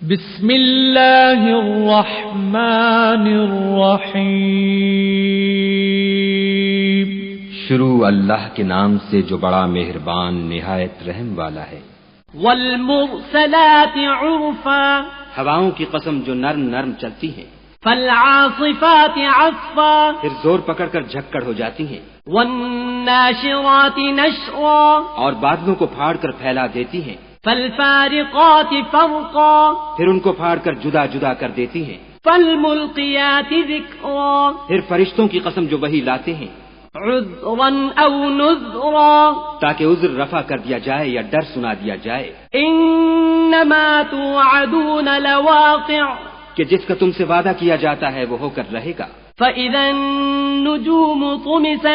بسم اللہ الرحمن الرحیم۔ شروع اللہ کے نام سے جو بڑا مہربان نہایت رحم والا ہے۔ والمرسلات عرفا، ہواؤں کی قسم جو نرم نرم چلتی ہیں۔ فالعاصفات عصفا، پھر زور پکڑ کر جھکڑ ہو جاتی ہیں۔ والناشرات نشرا، اور بادلوں کو پھاڑ کر پھیلا دیتی ہیں۔ فالفارقات فرقا، پھر ان کو پھاڑ کر جدا جدا کر دیتی ہیں۔ فالملقیات ذکرا، پھر فرشتوں کی قسم جو وحی لاتے ہیں۔ عذرا او نذرا، تاکہ عذر رفع کر دیا جائے یا ڈر سنا دیا جائے۔ انما توعدون لواقع، کہ جس کا تم سے وعدہ کیا جاتا ہے وہ ہو کر رہے گا۔ فاذا النجوم طمست،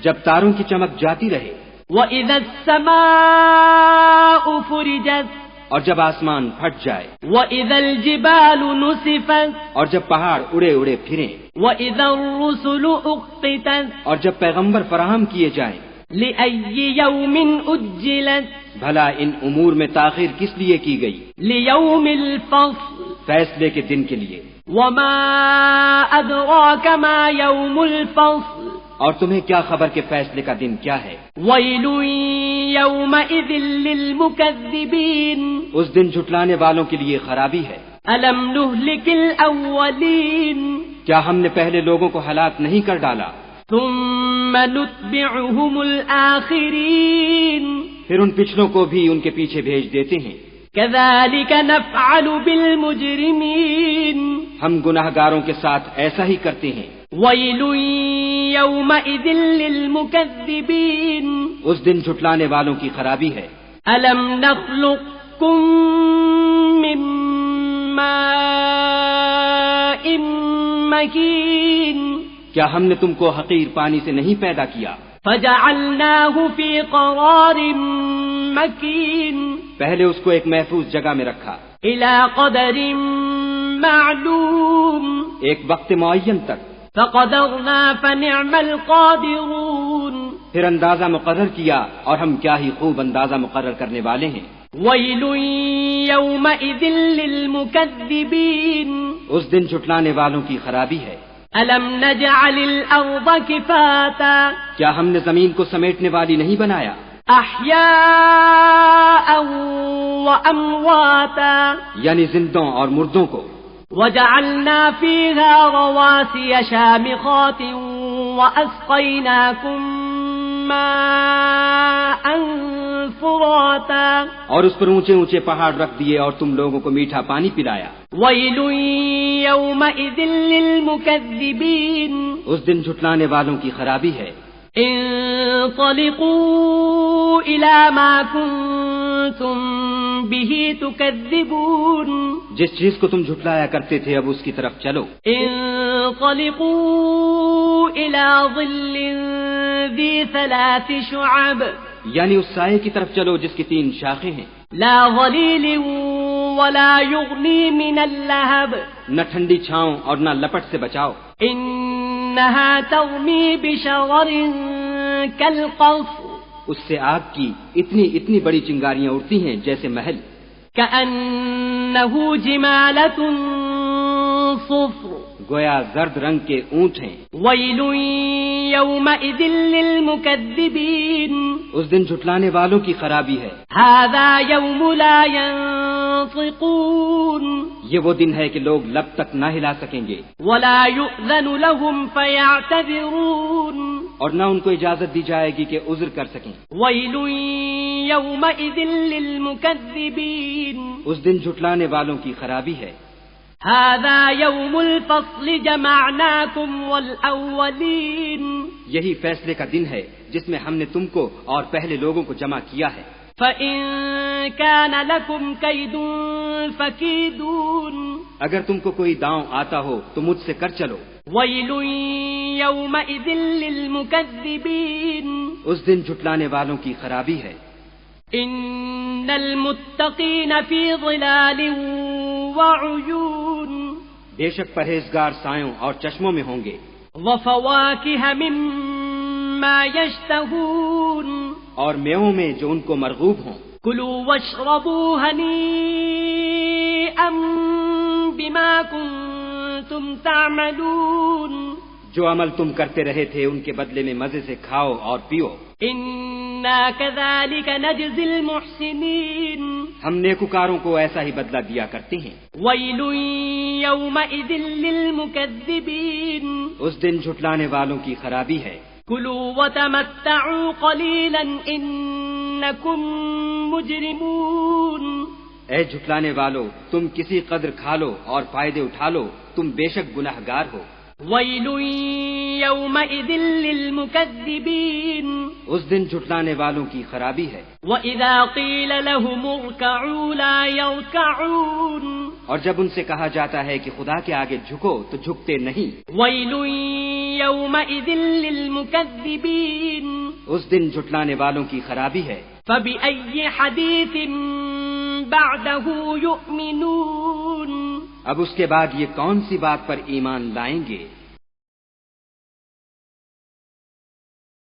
جب تاروں کی چمک جاتی رہے۔ وَإِذَا السَّمَاءُ فُرِجَتْ، اور جب آسمان پھٹ جائے۔ وَإِذَا الْجِبَالُ نُسِفَتْ، اور جب پہاڑ اڑے اڑے پھریں۔ وَإِذَا الرُّسُلُ أُقِّتَتْ، اور جب پیغمبر فراہم کیے جائیں۔ لِأَيِّ يَوْمٍ أُجِّلَتْ، بھلا ان امور میں تاخیر کس لیے کی گئی؟ لِيَوْمِ الْفَصْلِ، فیصلے کے دن کے لیے۔ وَمَا أَدْرَاكَ مَا يَوْمُ الْفَصْلِ، اور تمہیں کیا خبر کہ فیصلے کا دن کیا ہے؟ وَيْلٌ يَوْمَئِذٍ لِّلْمُكَذِّبِينَ، اس دن جھٹلانے والوں کے لیے خرابی ہے۔ أَلَمْ نُهْلِكِ الْأَوَّلِينَ، کیا ہم نے پہلے لوگوں کو ہلاک نہیں کر ڈالا؟ ثُمَّ نُتْبِعُهُمُ الْآخِرِينَ، پھر ان پچھلوں کو بھی ان کے پیچھے بھیج دیتے ہیں۔ كَذَلِكَ نَفْعَلُ بِالْمُجْرِمِينَ، ہم گناہگاروں کے ساتھ ایسا ہی کرتے ہیں۔ وَيْلٌ يَوْمَئِذٍ لِّلْمُكَذِّبِينَ، اس دن جھٹلانے والوں کی خرابی ہے۔ أَلَمْ نَخْلُقكُّم مِّن مَّاءٍ مَّهِينٍ، کیا ہم نے تم کو حقیر پانی سے نہیں پیدا کیا؟ فَجَعَلْنَاهُ فِي قَرَارٍ مَّكِينٍ، پہلے اس کو ایک محفوظ جگہ میں رکھا، إِلَى قَدَرٍ معلوم، ایک وقت معین تک۔ فَقَدَرْنَا فَنِعْمَ الْقَادِرُونَ، پھر اندازہ مقرر کیا اور ہم کیا ہی خوب اندازہ مقرر کرنے والے ہیں۔ وَيْلٌ يَوْمَئِذٍ لِّلْمُكَذِّبِينَ، اس دن جھٹلانے والوں کی خرابی ہے۔ أَلَمْ نَجْعَلِ الْأَرْضَ كِفَاتًا، کیا ہم نے زمین کو سمیٹنے والی نہیں بنایا؟ أَحْيَاءً وَأَمْوَاتًا، یعنی زندوں اور مردوں کو۔ وَجَعَلْنَا فِيهَا رَوَاسِيَ شَامِخَاتٍ وَأَسْقَيْنَاكُم مَّاءً فُرَاتًا، اور اس پر اونچے اونچے پہاڑ رکھ دیے اور تم لوگوں کو میٹھا پانی پلایا۔ وَيْلٌ يَوْمَئِذٍ لِّلْمُكَذِّبِينَ، اس دن جھٹلانے والوں کی خرابی ہے۔ انطلقوا إلى ما كنتم به تكذبون، جس چیز کو تم جھٹلایا کرتے تھے اب اس کی طرف چلو۔ انطلقوا إلى ظل ذي 3 شعب، یعنی اس سائے کی طرف چلو جس کی 3 شاخیں ہیں۔ لا ظليل ولا يغني من اللهب، نہ ٹھنڈی چھاؤں اور نہ لپٹ سے بچاؤ۔ إنها ترمي بشرر كالقصر، اس سے آگ کی اتنی بڑی چنگاریاں اڑتی ہیں جیسے محل۔ كأنه جمالة صفر، گویا زرد رنگ کے اونٹ ہیں۔ ويل يومئذ للمكذبين، اس دن جھٹلانے والوں کی خرابی ہے۔ هذا يوم لا ينطقون، یہ وہ دن ہے کہ لوگ لب تک نہ ہلا سکیں گے۔ ولا يؤذن لهم فيعتذرون، اور نہ ان کو اجازت دی جائے گی کہ عذر کر سکیں۔ ويل يومئذ للمكذبين، اس دن جھٹلانے والوں کی خرابی ہے۔ هذا يوم الفصل جمعناكم والأولين، یہی فیصلے کا دن ہے جس میں ہم نے تم کو اور پہلے لوگوں کو جمع کیا ہے۔ فَإِن كَانَ لَكُمْ كَيْدٌ فَكِيدُونِ، اگر تم کو کوئی داؤں آتا ہو تو مجھ سے کر چلو۔ وَيْلٌ يَوْمَئِذٍ لِّلْمُكَذِّبِينَ، اس دن جھٹلانے والوں کی خرابی ہے۔ إِنَّ الْمُتَّقِينَ فِي ظِلَالٍ وَعُيُونٍ، بے شک پرہیزگار سایوں اور چشموں میں ہوں گے۔ وَفَوَاكِهَ مِمَّا يَشْتَهُونَ، اور میووں میں جو ان کو مرغوب ہوں۔ كُلُوا وَاشْرَبُوا هَنِيئًا شيئا بما كنتم تعملون جو عمل تم کرتے رہے تھے ان کے بدلے میں مزے سے کھاؤ اور پیو. إنا كذلك نجزي المحسنين ہم نیکوکاروں کو ایسا ہی بدلہ دیا کرتے ہیں. ويل يومئذ للمكذبين اس دن جھٹلانے والوں کی خرابی ہے. كلوا وتمتعوا قليلا إنكم مجرمون اے جھٹلانے والو تم کسی قدر کھا لو اور فائدے اٹھا لو، تم بے شک گناہگار ہو. ويل يومئذ للمكذبين اس دن جھٹلانے والوں کی خرابی ہے. وإذا قيل لهم اركعوا لا يركعون اور جب ان سے کہا جاتا ہے کہ خدا کے آگے جھکو تو جھکتے نہیں. ويل يومئذ للمكذبين اس دن جھٹلانے والوں کی خرابی ہے. فبأي حديث بعده يؤمنون اب اس کے بعد یہ کون سی بات پر ایمان لائیں گے؟